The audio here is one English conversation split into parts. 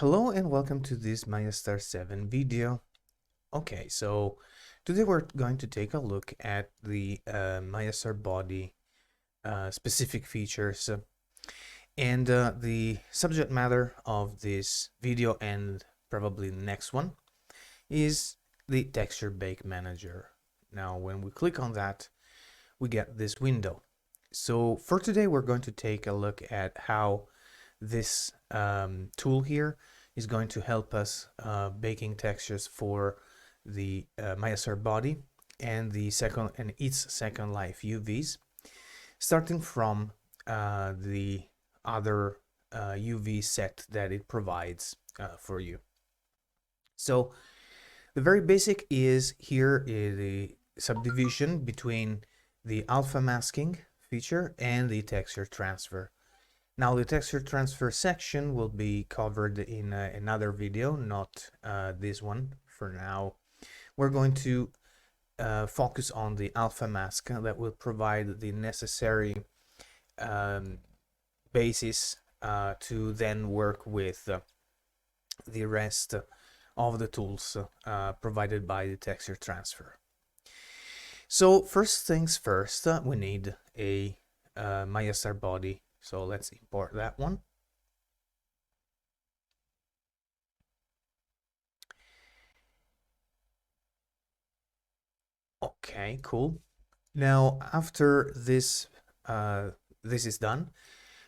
Hello and welcome to this Mayastar7 video. Okay, so today we're going to take a look at the MayaStar body specific features and the subject matter of this video and probably the next one is the texture bake manager. Now when we click on that we get this window. So for today we're going to take a look at how this tool here is going to help us baking textures for the MayaStar body and the its second life UVs, starting from the other UV set that it provides for you. So the very basic is here is the subdivision between the alpha masking feature and the texture transfer. Now the texture transfer section will be covered in another video, not this one for now. We're going to focus on the alpha mask that will provide the necessary basis to then work with the rest of the tools provided by the texture transfer. So first things first, we need a MayaStar body. So let's import that one. Okay, cool. Now after this this is done,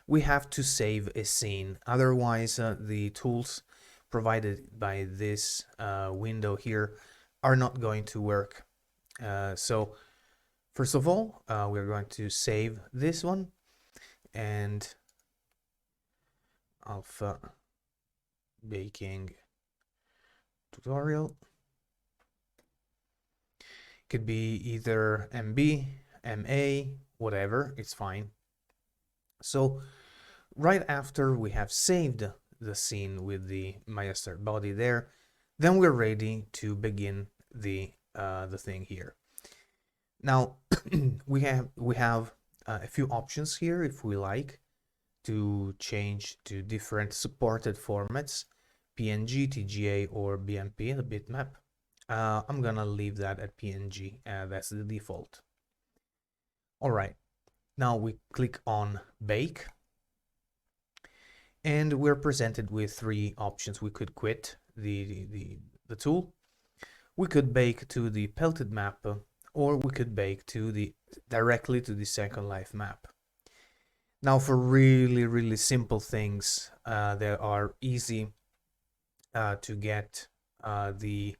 we have to save a scene. Otherwise, the tools provided by this window here are not going to work. So first of all, we're going to save this one and alpha baking tutorial. Could be either MB, MA, whatever, it's fine. So right after we have saved the scene with the MayaStar body there, then we're ready to begin the thing here. Now we have a few options here if we like to change to different supported formats, PNG, TGA, or BMP, the bitmap. I'm gonna leave that at PNG, that's the default. All right, now we click on bake and we're presented with three options. We could quit the tool, we could bake to the pelted map, or we could bake to directly to the second life map. Now for really simple things that are easy to get the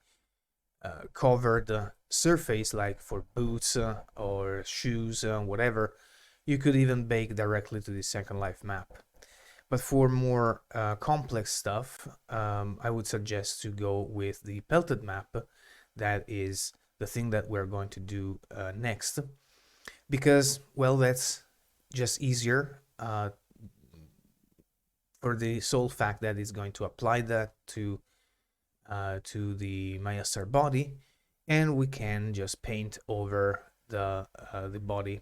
covered surface, like for boots or shoes, whatever, you could even bake directly to the second life map. But for more complex stuff, I would suggest to go with the pelted map. That is the thing that we're going to do next, because, well, that's just easier for the sole fact that it's going to apply that to the MayaStar body, and we can just paint over the body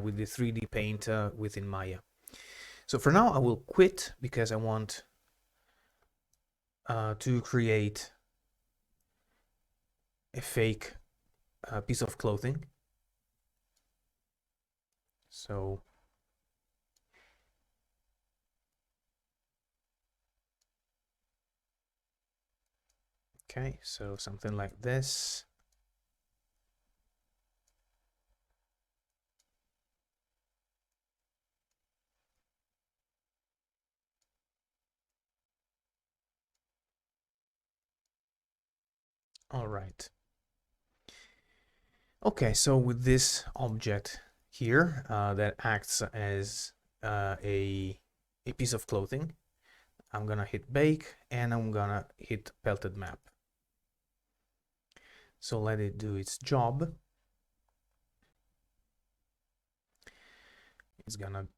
with the 3D paint within Maya. So for now I will quit because I want to create a fake piece of clothing. So okay, so something like this. All right. Okay, so with this object here that acts as a piece of clothing, I'm gonna hit bake and I'm gonna hit pelted map. So let it do its job. It's gonna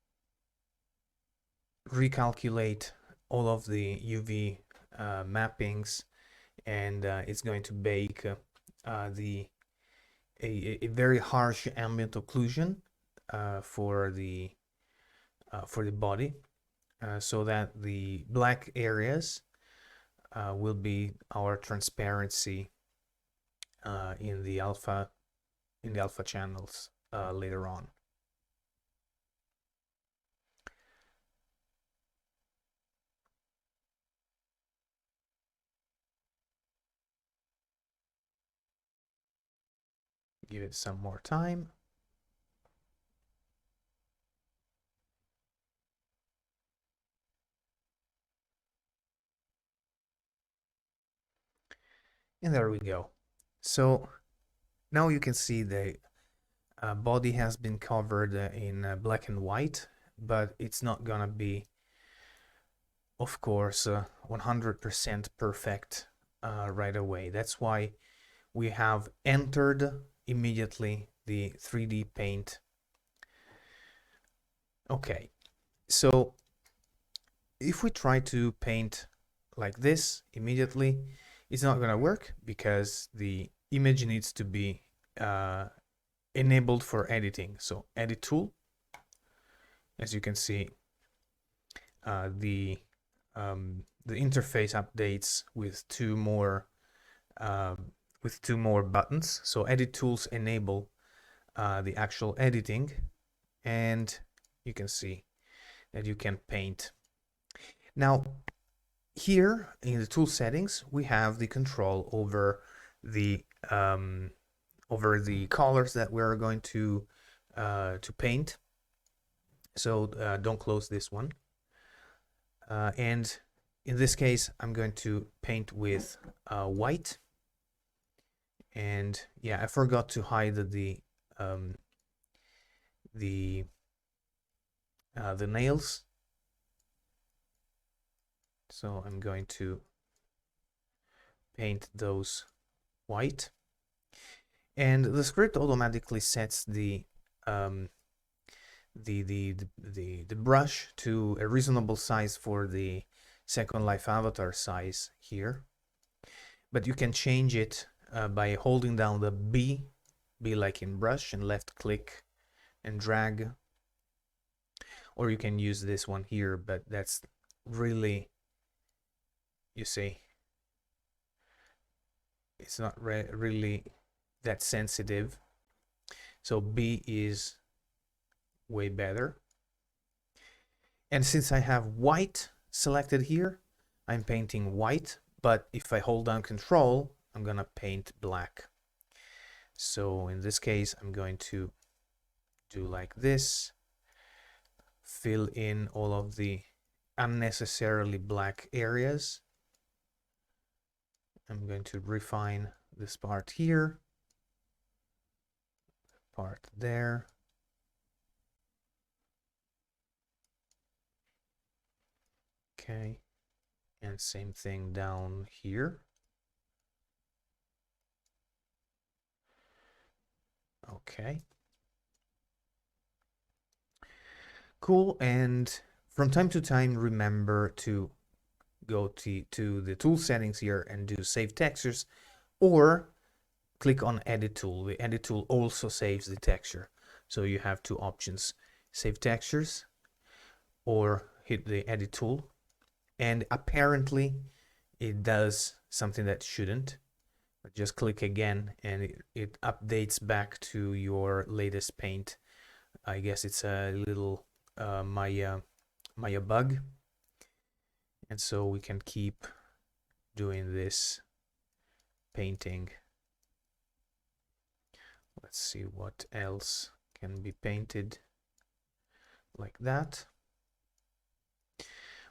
recalculate all of the UV mappings, and it's going to bake a very harsh ambient occlusion for the body, so that the black areas will be our transparency in the alpha channels later on. Give it some more time. And there we go. So now you can see the body has been covered in black and white, but it's not gonna be, of course, 100% perfect right away. That's why we have entered immediately the 3D paint. Okay, so if we try to paint like this immediately, it's not gonna work because the image needs to be enabled for editing. So edit tool, as you can see, the interface updates with two more buttons. So edit tools enable the actual editing, and you can see that you can paint. Now here in the tool settings we have the control over the colors that we're going to paint. So don't close this one. And in this case, I'm going to paint with white. And yeah, I forgot to hide the nails. So I'm going to paint those white. And the script automatically sets the brush to a reasonable size for the Second Life avatar size here, but you can change it by holding down the B like in brush, and left click and drag, or you can use this one here, but that's really, you see, it's not really that sensitive. So B is way better. And since I have white selected here, I'm painting white, but if I hold down control, I'm gonna paint black. So in this case, I'm going to do like this, fill in all of the unnecessarily black areas. I'm going to refine this part here, part there. Okay, and same thing down here. Okay. Cool, and from time to time, remember to go to the tool settings here and do save textures, or click on edit tool. The edit tool also saves the texture. So you have two options: save textures or hit the edit tool. And apparently it does something that shouldn't. But just click again and it updates back to your latest paint. I guess it's a little Maya bug. And so we can keep doing this painting. Let's see what else can be painted like that.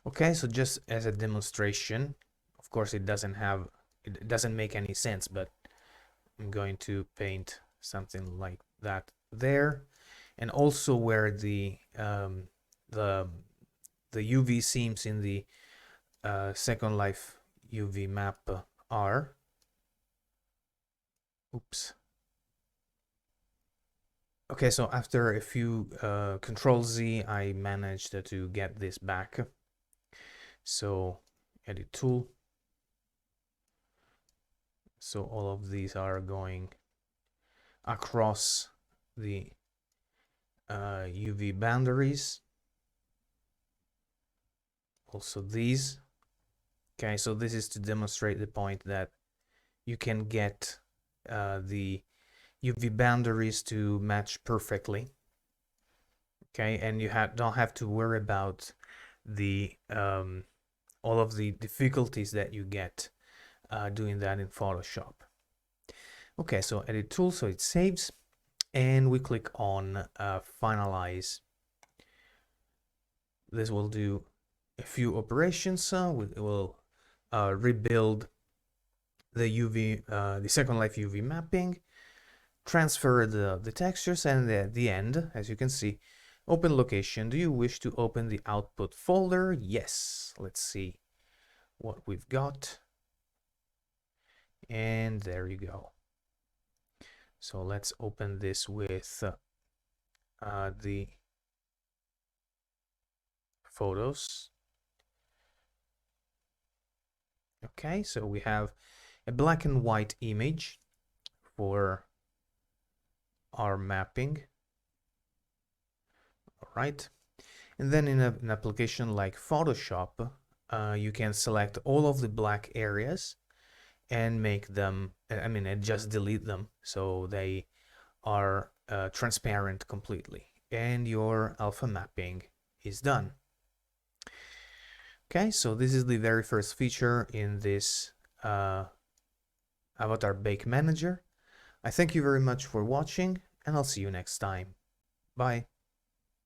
Okay, so just as a demonstration, of course it doesn't make any sense, but I'm going to paint something like that there, and also where the UV seams in the Second Life UV map are. Oops. Okay, so after a few Control Z, I managed to get this back. So edit tool. So all of these are going across the UV boundaries. Also these. Okay, so this is to demonstrate the point that you can get the UV boundaries to match perfectly. Okay, and you don't have to worry about the all of the difficulties that you get doing that in Photoshop. Okay, so edit tool, so it saves, and we click on finalize. This will do a few operations. We will rebuild the UV, the Second Life UV mapping, transfer the textures, and at the end, as you can see, open location. Do you wish to open the output folder? Yes. Let's see what we've got. And there you go. So let's open this with the photos. Okay, so we have a black and white image for our mapping. All right. And then in an application like Photoshop, you can select all of the black areas and make them, and just delete them so they are transparent completely. And your alpha mapping is done. Okay, so this is the very first feature in this Avatar Bake Manager. I thank you very much for watching, and I'll see you next time. Bye.